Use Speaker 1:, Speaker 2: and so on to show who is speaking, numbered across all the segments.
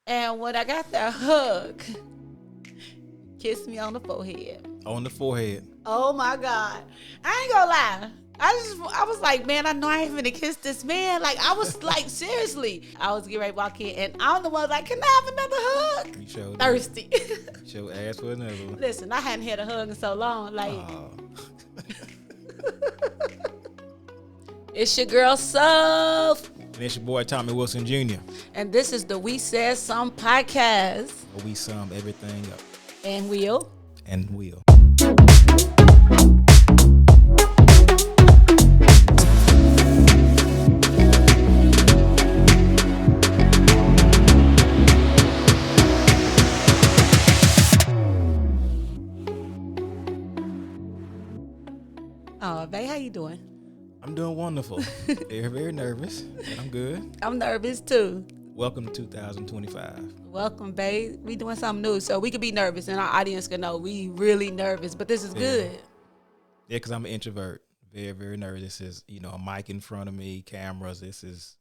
Speaker 1: And when I got that hug, kissed me on the forehead.
Speaker 2: On the forehead.
Speaker 1: Oh my God. I ain't gonna lie. I was like, man, I know I ain't finna kiss this man. Like, I was like, seriously. I was getting ready to walk in, and I'm the one like, can I have another hug?
Speaker 2: You showed
Speaker 1: Thirsty.
Speaker 2: Show ass for another one.
Speaker 1: Listen, I hadn't had a hug in so long. Like,
Speaker 2: Oh.
Speaker 1: it's your girl, Soph.
Speaker 2: And it's your boy Tommy Wilson Jr.
Speaker 1: And this is the We Said Some podcast.
Speaker 2: Where we sum everything up.
Speaker 1: And we'll.
Speaker 2: And will.
Speaker 1: Oh, babe, how you doing?
Speaker 2: I'm doing wonderful. Very, very nervous, but I'm good.
Speaker 1: I'm nervous too.
Speaker 2: Welcome to 2025.
Speaker 1: Welcome, babe. We doing something new, so we could be nervous, and our audience can know we really nervous. But this is good.
Speaker 2: Yeah, because I'm an introvert. Very, very nervous. This is, a mic in front of me, cameras. This is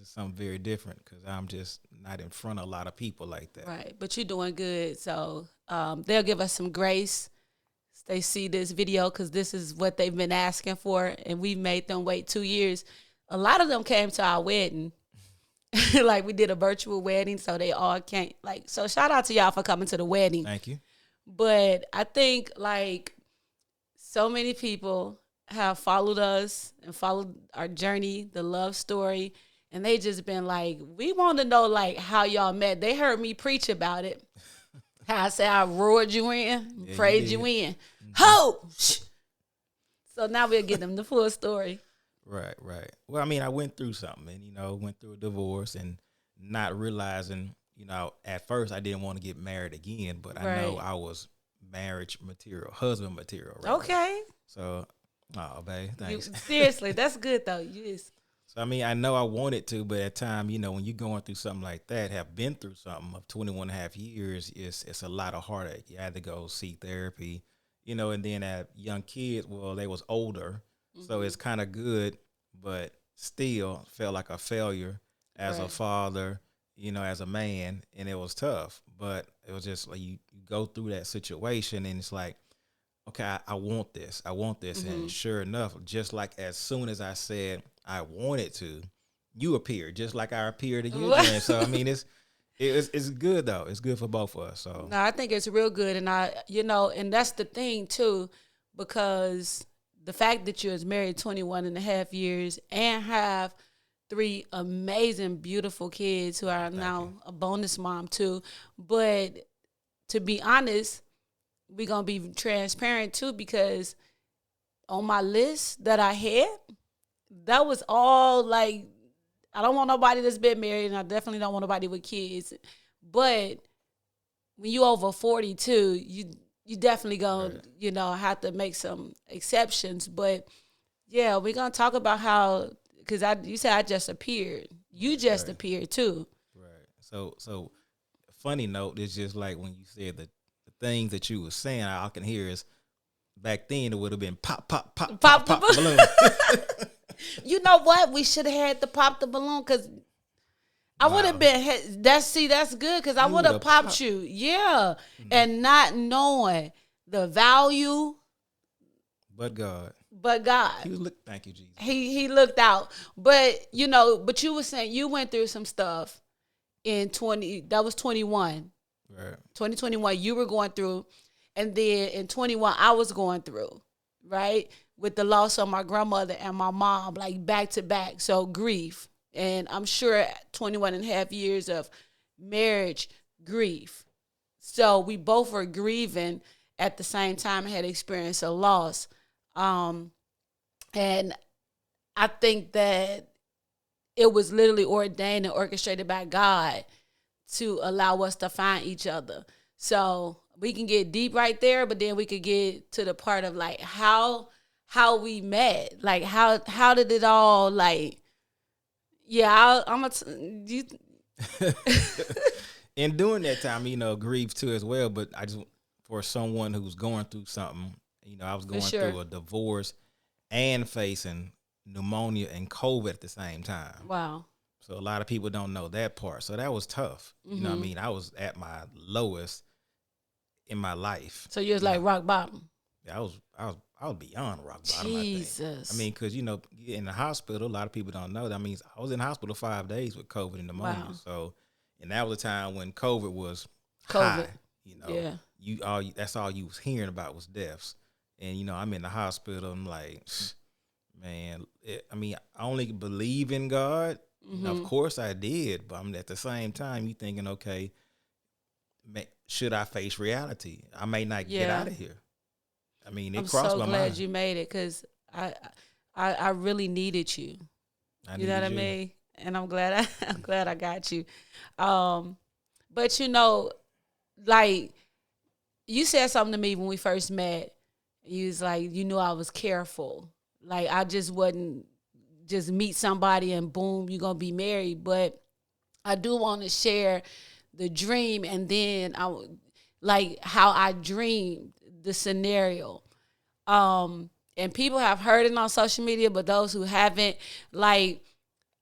Speaker 2: something very different because I'm just not in front of a lot of people like that.
Speaker 1: Right, but you're doing good. So they'll give us some grace. They see this video because this is what they've been asking for, and we made them wait 2 years. A lot of them came to our wedding. Like, we did a virtual wedding, so they all came. Like, so shout out to y'all for coming to the wedding.
Speaker 2: Thank you.
Speaker 1: But I think, like, so many people have followed us and followed our journey, the love story, and they just been like, we want to know, like, how y'all met. They heard me preach about it. How I said I roared you in, prayed you in. Ho! So now we'll give them the full story.
Speaker 2: Right. Well, I mean, I went through something and, went through a divorce and not realizing, at first I didn't want to get married again, but I know I was marriage material, husband material. Right?
Speaker 1: Okay.
Speaker 2: So, babe, thanks.
Speaker 1: Seriously, that's good though.
Speaker 2: So, I mean, I know I wanted to, but at time, when you're going through something like that, have been through something of 21 and a half years, it's a lot of heartache. You had to go seek therapy, and then at young kids, well, they was older. Mm-hmm. So it's kind of good, but still felt like a failure as a father, as a man, and it was tough. But it was just like you go through that situation, and it's like, okay, I want this. Mm-hmm. And sure enough, just like as soon as I said I wanted to, you appeared, just like I appeared in your dream. So, I mean, it's good, though. It's good for both of us. So
Speaker 1: no, I think it's real good. And and that's the thing, too, because the fact that you was married 21 and a half years and have 3 amazing, beautiful kids who are now a bonus mom, too. But to be honest, we're going to be transparent, too, because on my list that I had, that was all, like, I don't want nobody that's been married, and I definitely don't want nobody with kids. But when you over 42, you definitely going to, have to make some exceptions. But, yeah, we're going to talk about how, because you said I just appeared. You just appeared, too.
Speaker 2: Right. So funny note is just like when you said the things that you were saying, all I can hear is back then it would have been pop the balloon.
Speaker 1: You know what? We should have had to pop the balloon because I would have been. That's good because I would have popped you. Yeah. Mm-hmm. And not knowing the value.
Speaker 2: But God.
Speaker 1: Thank
Speaker 2: you, Jesus.
Speaker 1: He looked out. But, but you were saying you went through some stuff in 21.
Speaker 2: Right.
Speaker 1: 2021, you were going through. And then in 21, I was going through, right? With the loss of my grandmother and my mom, like back to back. So grief. And I'm sure 21 and a half years of marriage, grief. So we both were grieving at the same time, had experienced a loss. And I think that it was literally ordained and orchestrated by God to allow us to find each other. So we can get deep right there, but then we could get to the part of like how we met, like how did it all like? Yeah,
Speaker 2: And during that time, grief too as well. But I just for someone who's going through something, I was going through a divorce and facing pneumonia and COVID at the same time.
Speaker 1: Wow.
Speaker 2: So a lot of people don't know that part. So that was tough. You know what I mean? I was at my lowest in my life.
Speaker 1: So you was like rock bottom.
Speaker 2: Yeah, I was beyond rock bottom.
Speaker 1: Jesus.
Speaker 2: I mean, because in the hospital, a lot of people don't know. That means I was in the hospital 5 days with COVID and pneumonia.
Speaker 1: Wow.
Speaker 2: So, and that was a time when COVID was high. That's all you was hearing about was deaths. And I'm in the hospital. I'm like, man. I only believe in God. Of course I did, but at the same time, you thinking, okay, should I face reality? I may not get out of here. I mean, it crossed my mind.
Speaker 1: I'm so glad you made it because I really needed you. You know what I mean? And I'm glad I got you. But like you said something to me when we first met. You was like, I was careful. Like I just wasn't just meet somebody and boom, you're gonna be married. But I do want to share the dream and then like how I dreamed the scenario. And people have heard it on social media, but those who haven't, like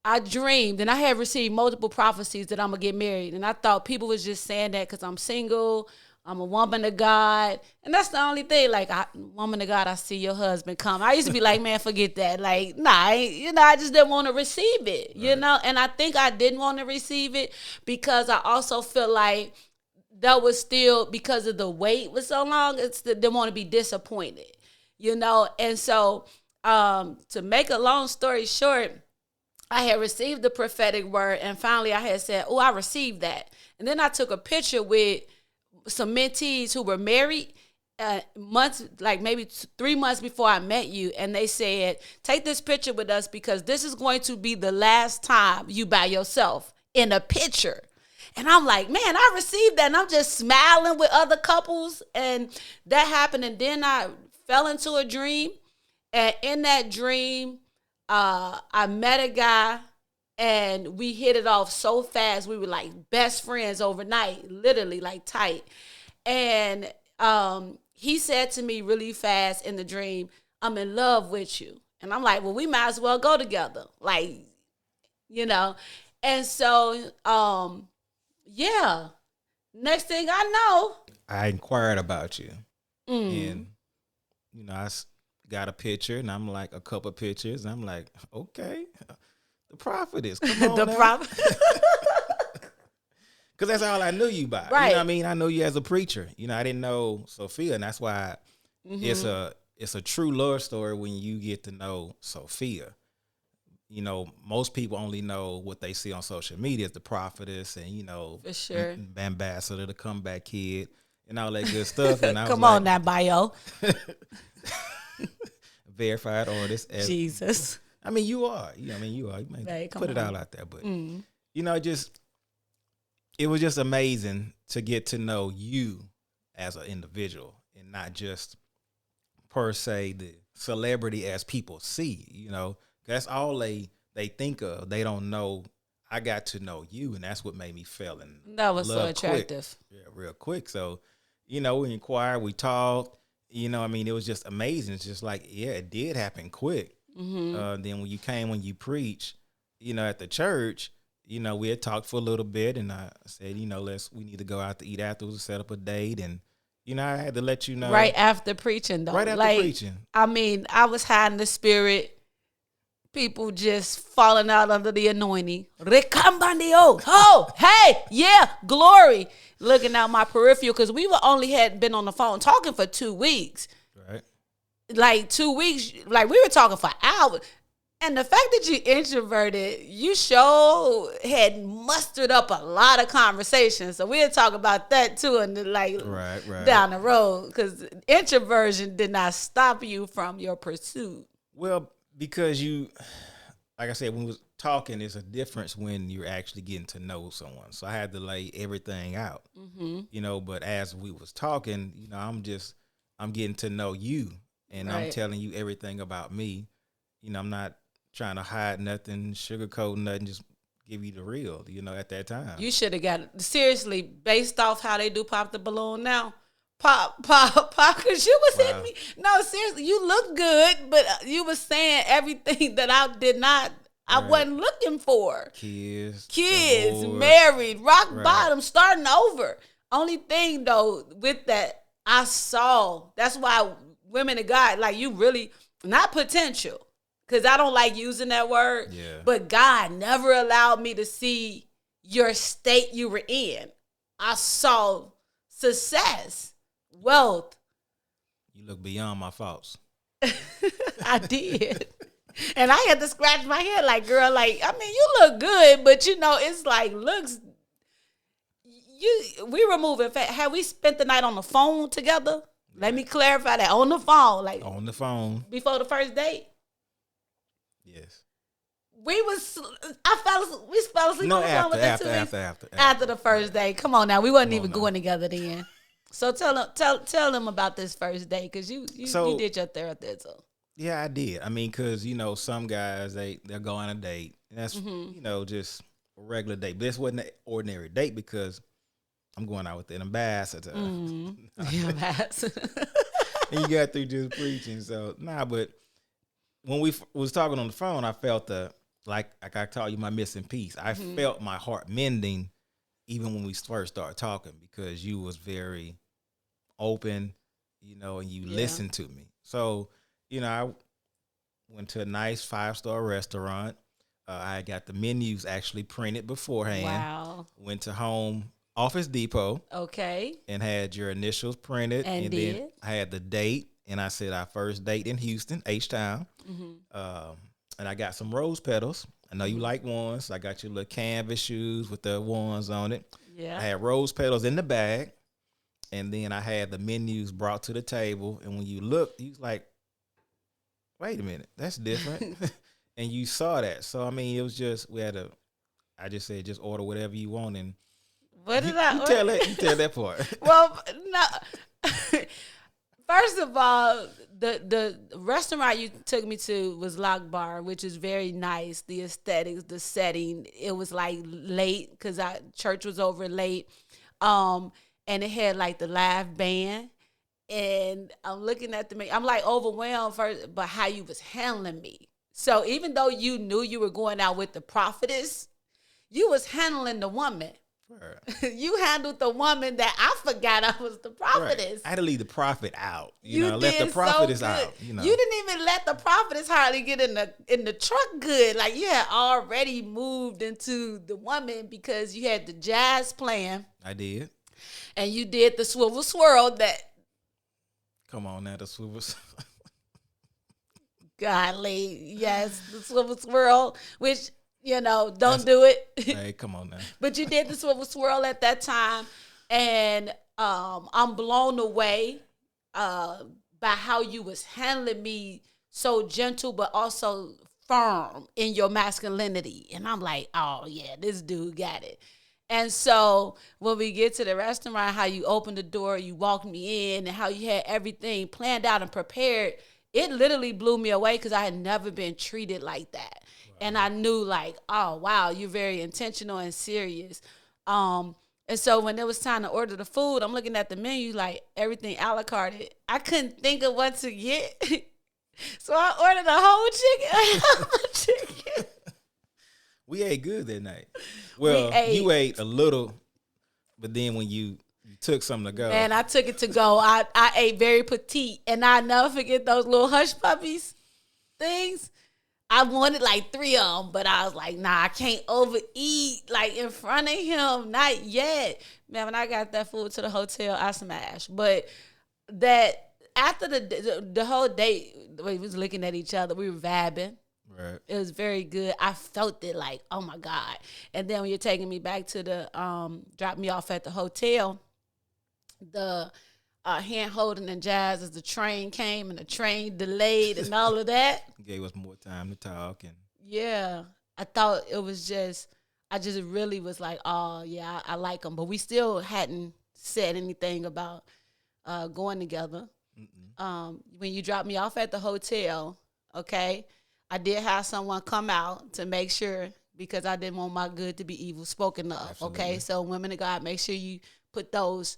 Speaker 1: I dreamed and I had received multiple prophecies that I'm gonna get married. And I thought people was just saying that because I'm single, I'm a woman of God. And that's the only thing. Like, woman of God, I see your husband come. I used to be like, man, forget that. Like, nah, I just didn't want to receive it, right. And I think I didn't want to receive it because I also feel like that was still, because of the wait was so long, they want to be disappointed, And so to make a long story short, I had received the prophetic word and finally I had said, oh, I received that. And then I took a picture with some mentees who were married months, like maybe 3 months before I met you. And they said, take this picture with us because this is going to be the last time you by yourself in a picture. And I'm like, man, I received that. And I'm just smiling with other couples. And that happened. And then I fell into a dream. And in that dream, I met a guy. And we hit it off so fast. We were like best friends overnight, literally like tight. And he said to me really fast in the dream, I'm in love with you. And I'm like, well, we might as well go together. Like, And so, next thing I know.
Speaker 2: I inquired about you. And, I got a picture and I'm like, a couple pictures. And I'm like, okay. The prophetess. Come on. The prophet. Because that's all I knew you by.
Speaker 1: Right.
Speaker 2: You know what I mean? I know you as a preacher. I didn't know Sophia, and that's why it's a true love story when you get to know Sophia. Most people only know what they see on social media as the prophetess and,
Speaker 1: for sure,
Speaker 2: ambassador, the comeback kid, and all that good stuff. And I
Speaker 1: Come on, that bio.
Speaker 2: Verified artist.
Speaker 1: Jesus.
Speaker 2: I mean, you are. You may put it all out there, but it was just amazing to get to know you as an individual and not just per se the celebrity as people see. That's all they think of. They don't know. I got to know you, and that's what made me fell in love.
Speaker 1: That was so attractive.
Speaker 2: Quick. Yeah, real quick. So, we inquired, we talked. It was just amazing. It's just like, it did happen quick. Then when you preach, at the church, we had talked for a little bit and I said, we need to go out to eat afterwards and set up a date. And, I had to let you know.
Speaker 1: Right after preaching though.
Speaker 2: Right after preaching.
Speaker 1: I was high in the spirit. People just falling out under the anointing. Recambandio. Oh, hey, yeah, glory. Looking out my peripheral because we had been on the phone talking for 2 weeks.
Speaker 2: Right.
Speaker 1: Like 2 weeks, like we were talking for hours. And the fact that you introverted, you had mustered up a lot of conversations. So we'll talk about that too, and right. down the road, because introversion did not stop you from your pursuit.
Speaker 2: Well, because like I said, when we was talking, there's a difference when you're actually getting to know someone. So I had to lay everything out, But as we was talking, I'm getting to know you, and right. I'm telling you everything about me. I'm not trying to hide nothing, sugarcoat nothing, just give you the real, at that time.
Speaker 1: You should have got it. Seriously, based off how they do Pop the Balloon now. Pop, because you was hitting me. No, seriously, you look good, but you was saying everything that I did not I wasn't looking for.
Speaker 2: Kids, divorce,
Speaker 1: married, rock bottom, starting over. Only thing though with that, I saw. That's why women of God, like you really, not potential, because I don't like using that word.
Speaker 2: Yeah.
Speaker 1: But God never allowed me to see your state you were in. I saw success, wealth.
Speaker 2: You look beyond my faults.
Speaker 1: I did. And I had to scratch my head like, girl, like, I mean, you look good, but you know, it's like looks. We were moving fast. Had we spent the night on the phone together? Let me clarify that. On the phone. Like
Speaker 2: on the phone.
Speaker 1: Before the first date?
Speaker 2: Yes.
Speaker 1: We fell asleep
Speaker 2: no,
Speaker 1: on the phone within 2 weeks.
Speaker 2: After
Speaker 1: the first date. Come on now. We wasn't even going together then. So tell them about this first date, because you did your therapy. So.
Speaker 2: Yeah, I did. I mean, because, you know, some guys, they'll go on a date. And that's, you know, just a regular date. But this wasn't an ordinary date because I'm going out with an ambassador.
Speaker 1: The ambassador.
Speaker 2: And you got through just preaching. So, but when we was talking on the phone, I felt like I told you, my missing piece. I felt my heart mending even when we first started talking, because you was very open, you know, and you listened to me. So, you know, I went to a nice 5-star restaurant. I got the menus actually printed beforehand.
Speaker 1: Wow.
Speaker 2: Went to Home Office Depot.
Speaker 1: Okay.
Speaker 2: And had your initials printed. And then I had the date. And I said our first date in Houston, H-Town. And I got some rose petals. I know you like wands. I got your little canvas shoes with the wands on it.
Speaker 1: Yeah.
Speaker 2: I had rose petals in the bag. And then I had the menus brought to the table. And when you looked, you was like, wait a minute, that's different. And you saw that. So, I mean, it was just, I just said, just order whatever you want. And
Speaker 1: what did
Speaker 2: you tell that part.
Speaker 1: Well, no. First of all, the restaurant you took me to was Lock Bar, which is very nice. The aesthetics, the setting, it was like late because church was over late. And it had like the live band. And I'm looking at the menu. I'm like overwhelmed first, but how you was handling me. So even though you knew you were going out with the prophetess, you was handling the woman. Right. You handled the woman that I forgot I was the prophetess. Right.
Speaker 2: I had to leave the prophet out. You know, let the prophetess out. You know,
Speaker 1: you didn't even let the prophetess hardly get in the truck good. Like you had already moved into the woman because you had the jazz playing.
Speaker 2: I did.
Speaker 1: And you did the swivel swirl that.
Speaker 2: Come on now, the swivel.
Speaker 1: Godly, yes, the swivel swirl, which. You know, do it.
Speaker 2: Hey, come on now.
Speaker 1: But you did the swivel swirl at that time. And I'm blown away by how you was handling me, so gentle but also firm in your masculinity. And I'm like, oh, yeah, this dude got it. And so when we get to the restaurant, how you opened the door, you walked me in, and how you had everything planned out and prepared, it literally blew me away because I had never been treated like that. And I knew like, oh, wow, you're very intentional and serious. And so when it was time to order the food, I'm looking at the menu like everything a la carte. I couldn't think of what to get. So I ordered a whole chicken.
Speaker 2: We ate good that night. Well, you ate a little, but then when you took something to go.
Speaker 1: Man, I took it to go. I ate very petite. And I'll never forget those little hush puppies things. I wanted like 3 of them, but I was like, nah, I can't overeat like in front of him. Not yet. Man, when I got that food to the hotel, I smashed. But that after the whole day, we was looking at each other. We were vibing.
Speaker 2: Right.
Speaker 1: It was very good. I felt it like, oh my God. And then when you're taking me back to the, drop me off at the hotel, the hand holding and jazz as the train came and the train delayed and all of that.
Speaker 2: Gave us more time to talk. And
Speaker 1: yeah, I thought it was I just really was like, oh yeah, I like them. But we still hadn't said anything about going together. When you dropped me off at the hotel, okay, I did have someone come out to make sure, because I didn't want my good to be evil spoken of. Absolutely. Okay, so women of God, make sure you put those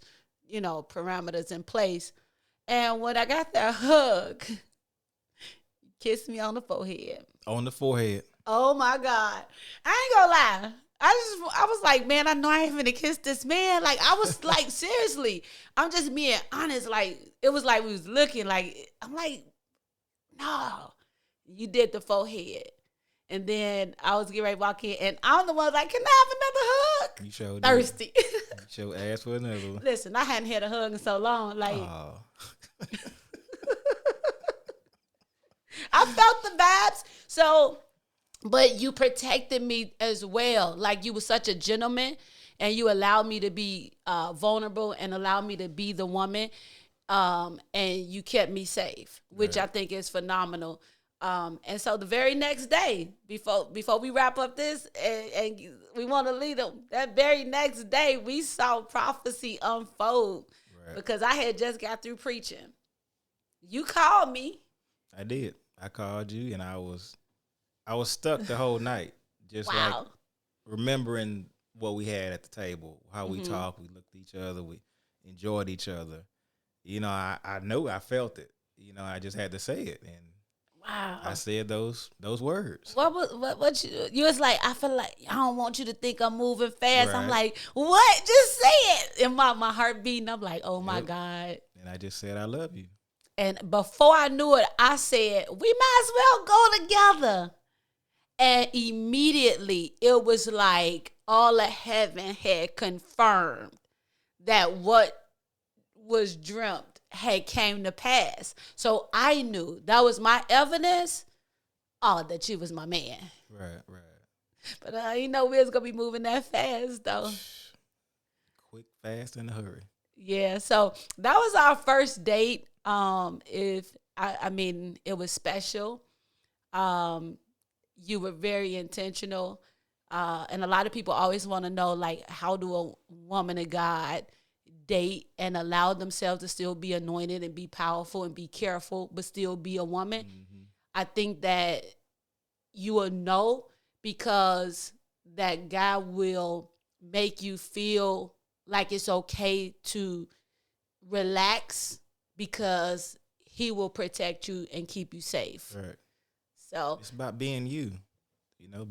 Speaker 1: parameters in place. And when I got that hug, kissed me on the forehead.
Speaker 2: On the forehead.
Speaker 1: Oh my God. I ain't gonna lie. I was like, man, I know I ain't finna kiss this man. Like, I was like, seriously. I'm just being honest. Like, it was like we was looking, like, I'm like, no. You did the forehead. And then I was getting ready to walk in, and I'm the one like, can I have another hug?
Speaker 2: You showed
Speaker 1: Thirsty.
Speaker 2: You showed ass for another one.
Speaker 1: Listen, I hadn't had a hug in so long. Like,
Speaker 2: Oh.
Speaker 1: I felt the vibes. So, but you protected me as well. Like, you were such a gentleman, and you allowed me to be vulnerable and allowed me to be the woman. And you kept me safe, which I think is phenomenal. And so the very next day, before we wrap up this, and we want to lead them, that very next day, we saw prophecy unfold because I had just got through preaching. You called me.
Speaker 2: I did. I called you, and I was stuck the whole night, just like remembering what we had at the table, how we talked, we looked at each other, we enjoyed each other. You know, I know I felt it. You know, I just had to say it, and I said those words.
Speaker 1: What you was like, I feel like I don't want you to think I'm moving fast. Right. I'm like, what? Just say it. And my heart beating. I'm like, oh my God.
Speaker 2: And I just said I love you.
Speaker 1: And before I knew it, I said, we might as well go together. And immediately it was like all of heaven had confirmed that what was dreamt had came to pass. So I knew that was my evidence, that you was my man.
Speaker 2: Right.
Speaker 1: But you know we was going to be moving that fast, though.
Speaker 2: Quick, fast, in a hurry.
Speaker 1: Yeah, so that was our first date. It was special. You were very intentional. And a lot of people always want to know, like, how do a woman of God date and allow themselves to still be anointed and be powerful and be careful, but still be a woman? Mm-hmm. I think that you will know because that guy will make you feel like it's okay to relax because he will protect you and keep you safe.
Speaker 2: Right.
Speaker 1: So
Speaker 2: it's about being you,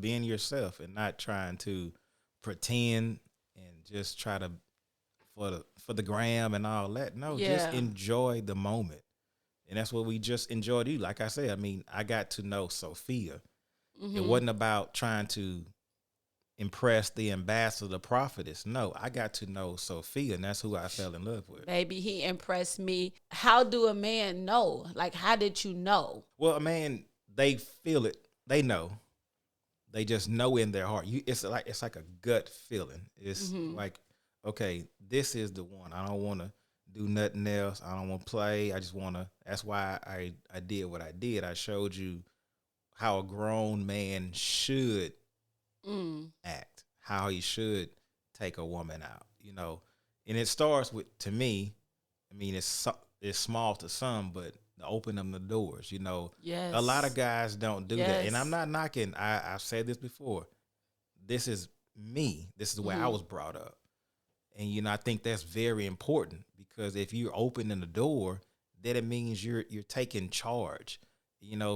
Speaker 2: being yourself and not trying to pretend and just try to for the gram and all that. No, just enjoy the moment. And that's what we just enjoyed you. Like I said, I mean, I got to know Sophia. Mm-hmm. It wasn't about trying to impress the ambassador, the prophetess. No, I got to know Sophia, and that's who I fell in love with.
Speaker 1: Baby, he impressed me. How do a man know? Like, how did you know?
Speaker 2: Well, a man, they feel it. They know. They just know in their heart. It's like a gut feeling. It's like, okay, this is the one. I don't want to do nothing else. I don't want to play. I just want to. That's why I did what I did. I showed you how a grown man should act, how he should take a woman out, And it starts with, to me, I mean, it's small to some, but open them the doors, Yes. A lot of guys don't do that. And I'm not knocking. I've said this before. This is me. This is the way I was brought up. And, I think that's very important because if you're opening the door, then it means you're taking charge,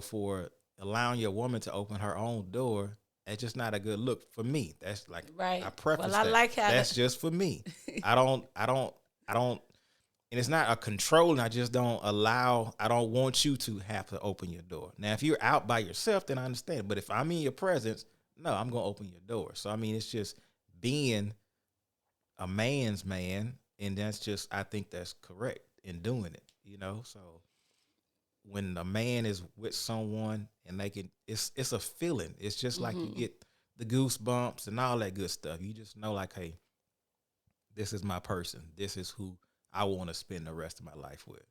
Speaker 2: for allowing your woman to open her own door. That's just not a good look for me. That's like, right. I preface that. Like how that's just for me. I don't, and it's not a controlling. I just don't want you to have to open your door. Now, if you're out by yourself, then I understand. But if I'm in your presence, no, I'm going to open your door. So, I mean, it's just being a man's man. And that's just, I think that's correct in doing it, So when a man is with someone and it's a feeling. It's just like you get the goosebumps and all that good stuff. You just know, like, hey, this is my person. This is who I want to spend the rest of my life with.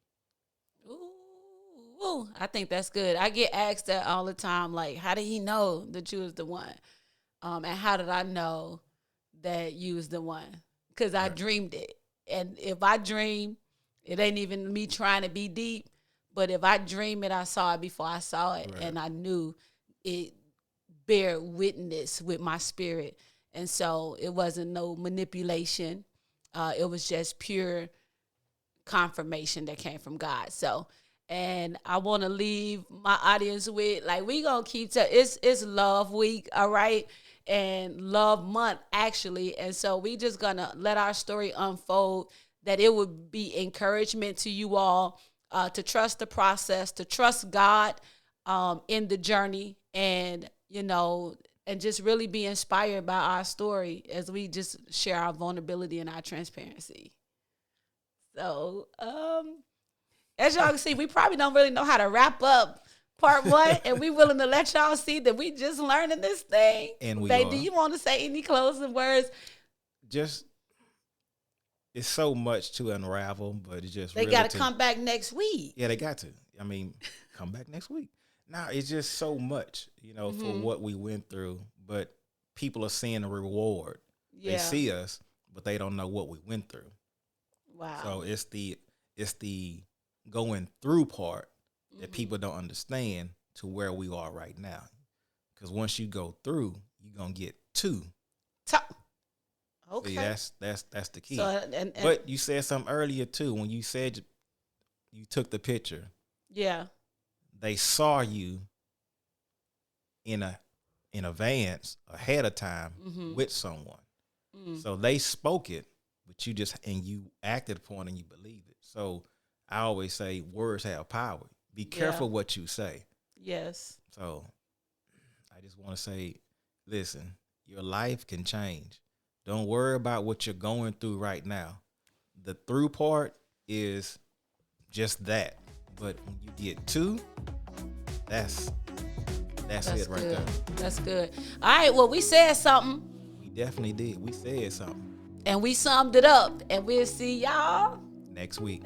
Speaker 1: Ooh, I think that's good. I get asked that all the time, like, how did he know that you was the one? And how did I know that you was the one? Because I dreamed it. And if I dream, it ain't even me trying to be deep. But if I dream it, I saw it before I saw it. Right. And I knew it bear witness with my spirit. And so it wasn't no manipulation. It was just pure confirmation that came from God. So, And I want to leave my audience with, like, we gonna keep it's Love Week, all right, and Love Month actually, and so we just gonna let our story unfold. That it would be encouragement to you all to trust the process, to trust God in the journey, and and just really be inspired by our story as we just share our vulnerability and our transparency. So, as y'all can see, we probably don't really know how to wrap up part one, and we willing to let y'all see that we just learning this thing.
Speaker 2: And we
Speaker 1: Babe,
Speaker 2: are.
Speaker 1: do you want to say any closing words?
Speaker 2: Just, it's so much to unravel, but it's just
Speaker 1: They
Speaker 2: really
Speaker 1: got to come back next week.
Speaker 2: Yeah, they got to. I mean, come back next week. Now, it's just so much, for what we went through, but people are seeing the reward.
Speaker 1: Yeah.
Speaker 2: They see us, but they don't know what we went through.
Speaker 1: Wow.
Speaker 2: So it's the going through part that people don't understand to where we are right now. Because once you go through, you're gonna get to.
Speaker 1: Okay.
Speaker 2: See, that's the key.
Speaker 1: So, and
Speaker 2: but you said something earlier too when you said you took the picture.
Speaker 1: Yeah.
Speaker 2: They saw you in advance ahead of time with someone. So they spoke it, but you acted upon it and you believed it. So I always say words have power. Be careful what you say.
Speaker 1: Yes.
Speaker 2: So I just want to say, listen, your life can change. Don't worry about what you're going through right now. The through part is just that. But when you get to, that's it right
Speaker 1: good.
Speaker 2: there.
Speaker 1: That's good. All right, well, we said something.
Speaker 2: We definitely did. We said something.
Speaker 1: And we summed it up. And we'll see y'all
Speaker 2: next week.